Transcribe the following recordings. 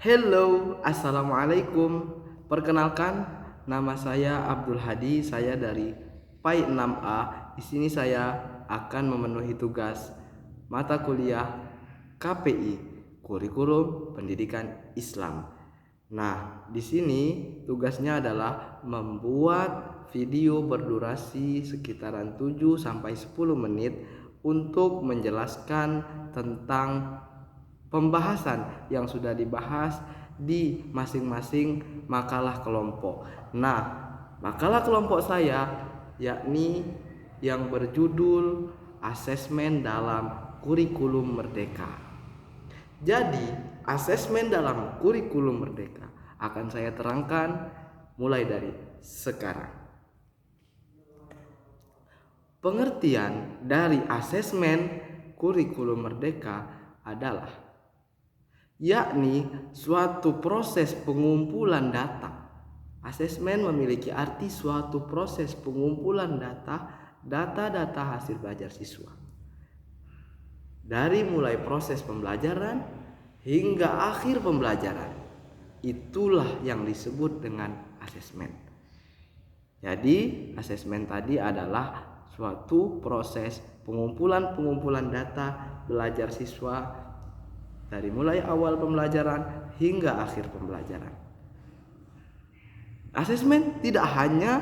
Hello, assalamualaikum. Perkenalkan, nama saya Abdul Hadi. Saya dari PAI 6A. Di sini saya akan memenuhi tugas mata kuliah KPI, Kurikulum Pendidikan Islam. Nah, di sini tugasnya adalah membuat video berdurasi sekitaran 7 sampai 10 menit untuk menjelaskan tentang pembahasan yang sudah dibahas di masing-masing makalah kelompok. Nah, makalah kelompok saya yakni yang berjudul Asesmen dalam Kurikulum Merdeka. Jadi, asesmen dalam Kurikulum Merdeka akan saya terangkan mulai dari sekarang. Pengertian dari asesmen Kurikulum Merdeka adalah yakni suatu proses pengumpulan data. Asesmen memiliki arti suatu proses pengumpulan data hasil belajar siswa. Dari mulai proses pembelajaran hingga akhir pembelajaran. Itulah yang disebut dengan asesmen. Jadi, asesmen tadi adalah suatu proses pengumpulan data belajar siswa dari mulai awal pembelajaran hingga akhir pembelajaran. Asesmen tidak hanya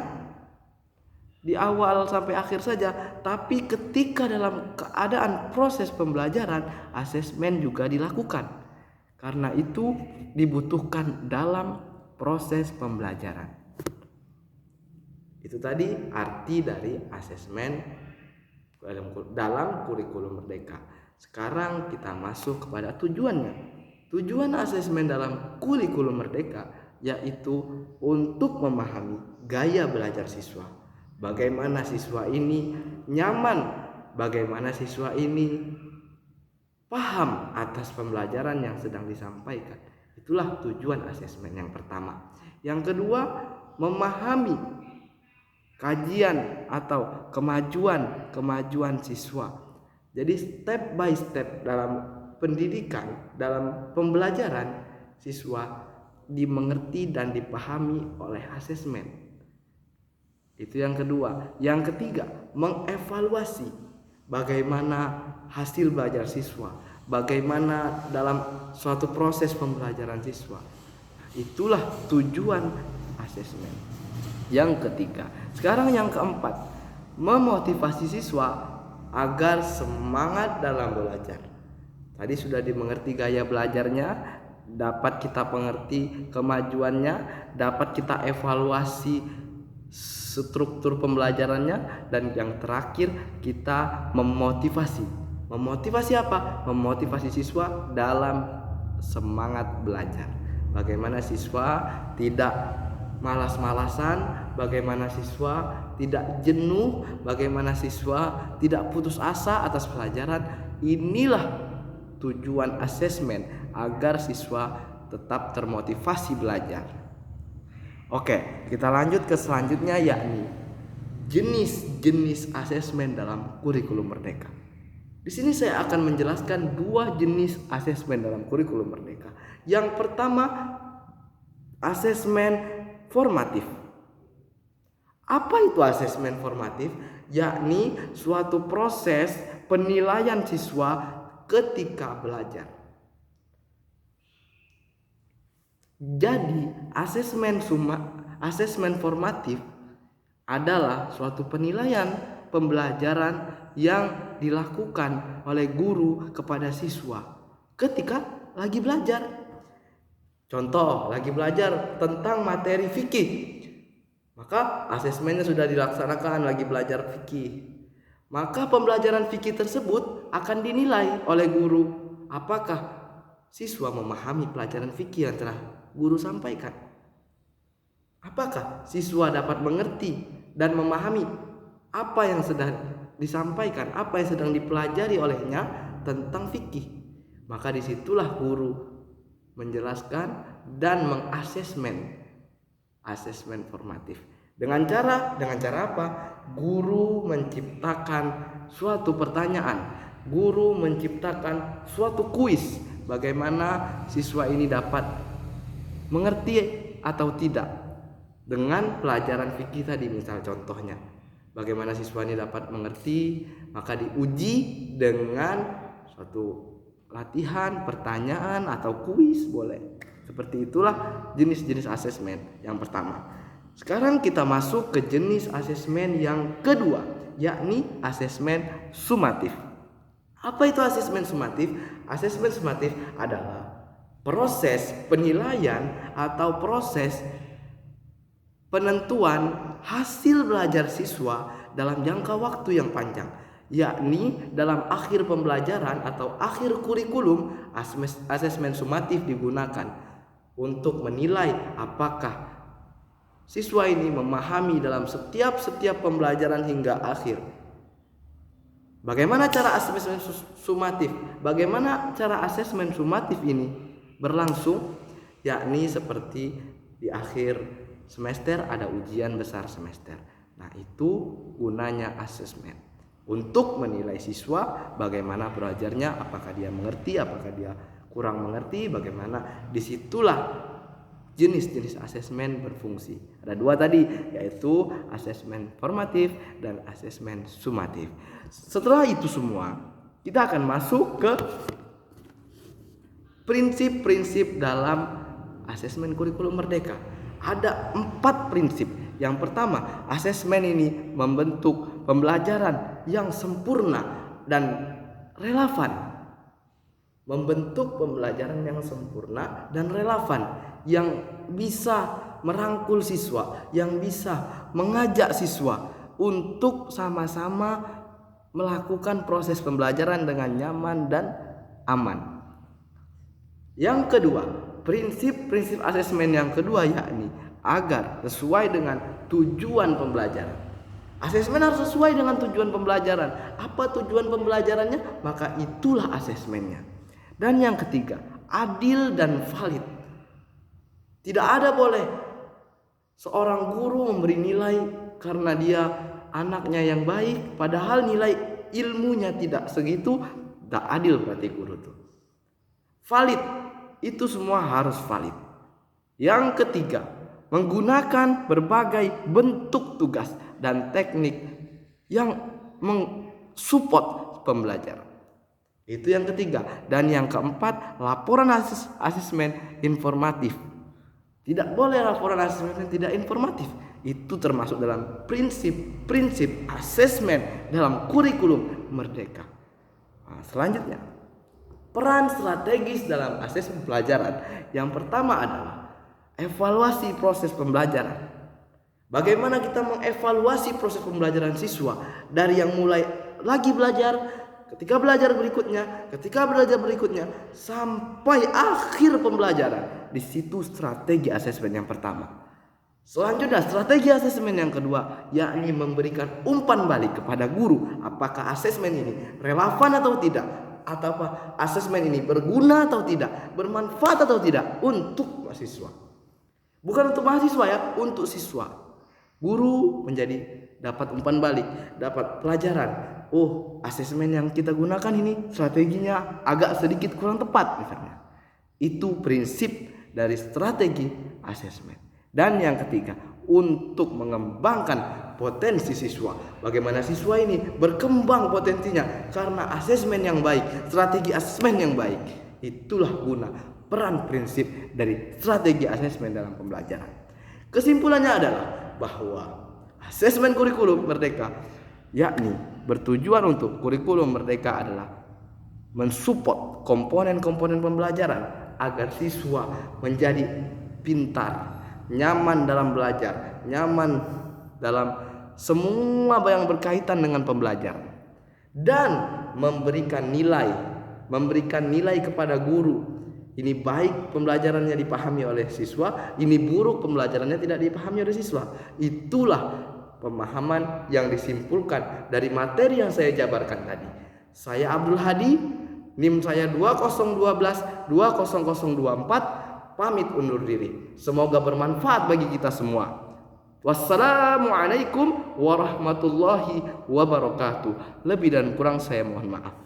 di awal sampai akhir saja, tapi ketika dalam keadaan proses pembelajaran, asesmen juga dilakukan. Karena itu dibutuhkan dalam proses pembelajaran. Itu tadi arti dari asesmen dalam Kurikulum Merdeka. Sekarang kita masuk kepada tujuannya. Tujuan asesmen dalam Kurikulum Merdeka yaitu untuk memahami gaya belajar siswa. Bagaimana siswa ini nyaman, bagaimana siswa ini paham atas pembelajaran yang sedang disampaikan. Itulah tujuan asesmen yang pertama. Yang kedua, memahami kajian atau kemajuan siswa. Jadi step by step dalam pendidikan, dalam pembelajaran siswa dimengerti dan dipahami oleh asesmen. Itu yang kedua. Yang ketiga, mengevaluasi bagaimana hasil belajar siswa, bagaimana dalam suatu proses pembelajaran siswa. Itulah tujuan asesmen. Yang ketiga. Sekarang yang keempat, memotivasi siswa agar semangat dalam belajar. Tadi sudah dimengerti gaya belajarnya, dapat kita mengerti kemajuannya, dapat kita evaluasi struktur pembelajarannya, dan yang terakhir kita memotivasi. Memotivasi apa? Memotivasi siswa dalam semangat belajar. Bagaimana siswa tidak malas-malasan, bagaimana siswa tidak jenuh, bagaimana siswa tidak putus asa atas pelajaran. Inilah tujuan asesmen agar siswa tetap termotivasi belajar. Oke, kita lanjut ke selanjutnya yakni jenis-jenis asesmen dalam Kurikulum Merdeka. Di sini saya akan menjelaskan dua jenis asesmen dalam Kurikulum Merdeka. Yang pertama, asesmen formatif. Apa itu asesmen formatif? Yakni suatu proses penilaian siswa ketika belajar. Jadi, asesmen formatif adalah suatu penilaian pembelajaran yang dilakukan oleh guru kepada siswa ketika lagi belajar. Contoh, lagi belajar tentang materi fikih, maka asesmennya sudah dilaksanakan, lagi belajar fikih. Maka pembelajaran fikih tersebut akan dinilai oleh guru. Apakah siswa memahami pelajaran fikih yang telah guru sampaikan? Apakah siswa dapat mengerti dan memahami apa yang sedang disampaikan, apa yang sedang dipelajari olehnya tentang fikih? Maka disitulah guru menjelaskan dan mengasesmen asesmen formatif. Dengan cara apa? Guru menciptakan suatu pertanyaan, guru menciptakan suatu kuis, bagaimana siswa ini dapat mengerti atau tidak dengan pelajaran fikih tadi. Misal contohnya, bagaimana siswa ini dapat mengerti, maka diuji dengan suatu latihan, pertanyaan atau kuis boleh. Seperti itulah jenis-jenis asesmen yang pertama. Sekarang kita masuk ke jenis asesmen yang kedua, yakni asesmen sumatif. Apa itu asesmen sumatif? Asesmen sumatif adalah proses penilaian atau proses penentuan hasil belajar siswa dalam jangka waktu yang panjang, yakni dalam akhir pembelajaran atau akhir kurikulum. Asesmen sumatif digunakan untuk menilai apakah siswa ini memahami dalam setiap pembelajaran hingga akhir. Bagaimana cara asesmen sumatif? Bagaimana cara asesmen sumatif ini berlangsung? Yakni seperti di akhir semester ada ujian besar semester. Nah, itu gunanya asesmen untuk menilai siswa bagaimana belajarnya, apakah dia mengerti, apakah dia kurang mengerti, bagaimana. Disitulah jenis-jenis asesmen berfungsi. Ada dua tadi, yaitu asesmen formatif dan asesmen sumatif. Setelah itu semua, kita akan masuk ke prinsip-prinsip dalam asesmen kurikulum merdeka. Ada 4 prinsip. Yang pertama, asesmen ini membentuk pembelajaran yang sempurna dan relevan. Membentuk pembelajaran yang sempurna dan relevan, yang bisa merangkul siswa, yang bisa mengajak siswa untuk sama-sama melakukan proses pembelajaran dengan nyaman dan aman. Yang kedua, prinsip-prinsip asesmen yang kedua yakni agar sesuai dengan tujuan pembelajaran. Asesmen harus sesuai dengan tujuan pembelajaran. Apa tujuan pembelajarannya? Maka itulah asesmennya. Dan yang ketiga, adil dan valid. Tidak ada boleh seorang guru memberi nilai karena dia anaknya yang baik, padahal nilai ilmunya tidak segitu. Tak adil berarti guru itu. Valid, itu semua harus valid. Yang ketiga, menggunakan berbagai bentuk tugas dan teknik yang mensupport pembelajaran. Itu yang ketiga. Dan yang keempat, laporan asesmen informatif. Tidak boleh laporan asesmen tidak informatif. Itu termasuk dalam prinsip-prinsip asesmen dalam kurikulum merdeka. Nah, selanjutnya, peran strategis dalam asesmen pelajaran. Yang pertama adalah evaluasi proses pembelajaran. Bagaimana kita mengevaluasi proses pembelajaran siswa dari yang mulai lagi belajar, ketika belajar berikutnya, sampai akhir pembelajaran. Di situ strategi asesmen yang pertama. Selanjutnya, strategi asesmen yang kedua, yakni memberikan umpan balik kepada guru. Apakah asesmen ini relevan atau tidak? Atau asesmen ini berguna atau tidak? Bermanfaat atau tidak untuk mahasiswa? Bukan untuk mahasiswa ya, untuk siswa. Guru dapat umpan balik, dapat pelajaran. Oh, asesmen yang kita gunakan ini strateginya agak sedikit kurang tepat misalnya. Itu prinsip dari strategi asesmen. Dan yang ketiga, untuk mengembangkan potensi siswa. Bagaimana siswa ini berkembang potensinya karena asesmen yang baik, strategi asesmen yang baik. Itulah guna peran prinsip dari strategi asesmen dalam pembelajaran. Kesimpulannya adalah bahwa asesmen kurikulum merdeka yakni bertujuan untuk kurikulum merdeka adalah mensupport komponen-komponen pembelajaran agar siswa menjadi pintar, nyaman dalam belajar, nyaman dalam semua yang berkaitan dengan pembelajaran, dan memberikan nilai kepada guru. Ini baik pembelajarannya dipahami oleh siswa, ini buruk pembelajarannya tidak dipahami oleh siswa. Itulah pemahaman yang disimpulkan dari materi yang saya jabarkan tadi. Saya Abdul Hadi, NIM saya 2012 20024, pamit undur diri. Semoga bermanfaat bagi kita semua. Wassalamualaikum warahmatullahi wabarakatuh. Lebih dan kurang saya mohon maaf.